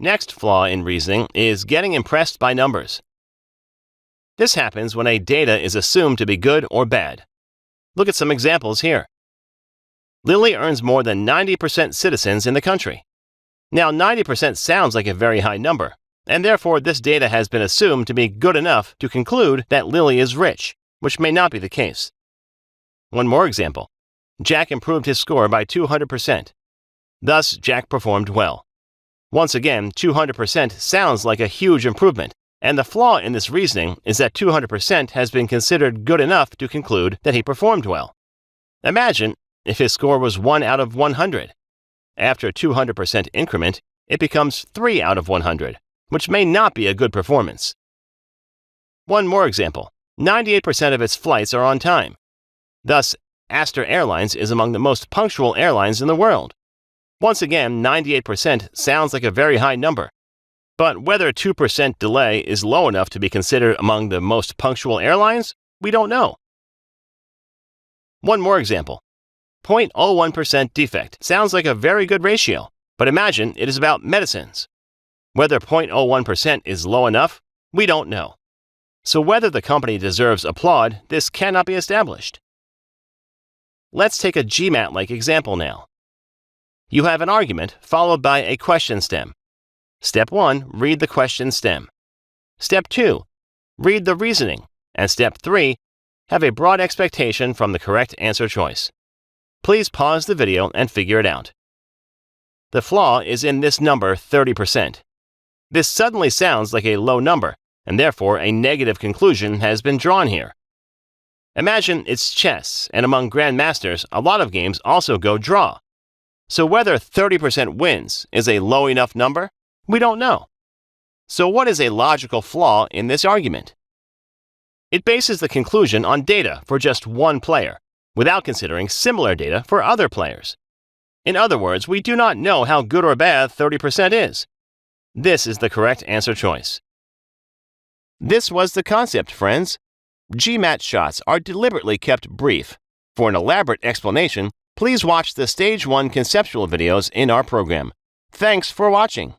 Next flaw in reasoning is getting impressed by numbers. This happens when a data is assumed to be good or bad. Look at some examples here. Lily earns more than 90% citizens in the country. Now, 90% sounds like a very high number, and therefore this data has been assumed to be good enough to conclude that Lily is rich, which may not be the case. One more example. Jack improved his score by 200%. Thus, Jack performed well. Once again, 200% sounds like a huge improvement, and the flaw in this reasoning is that 200% has been considered good enough to conclude that he performed well. Imagine if his score was 1 out of 100. After a 200% increment, it becomes 3 out of 100, which may not be a good performance. One more example. 98% of its flights are on time. Thus, Astor Airlines is among the most punctual airlines in the world. Once again, 98% sounds like a very high number. But whether a 2% delay is low enough to be considered among the most punctual airlines, we don't know. One more example. 0.01% defect sounds like a very good ratio, but imagine it is about medicines. Whether 0.01% is low enough, we don't know. So whether the company deserves applaud, this cannot be established. Let's take a GMAT-like example now. You have an argument followed by a question stem. Step 1, read the question stem. Step 2, read the reasoning. And Step 3, have a broad expectation from the correct answer choice. Please pause the video and figure it out. The flaw is in this number 30%. This suddenly sounds like a low number, and therefore a negative conclusion has been drawn here. Imagine it's chess, and among grandmasters, a lot of games also go draw. So whether 30% wins is a low enough number, we don't know. So what is a logical flaw in this argument? It bases the conclusion on data for just one player, without considering similar data for other players. In other words, we do not know how good or bad 30% is. This is the correct answer choice. This was the concept, friends. GMAT shots are deliberately kept brief. For an elaborate explanation, please watch the Stage 1 conceptual videos in our program. Thanks for watching.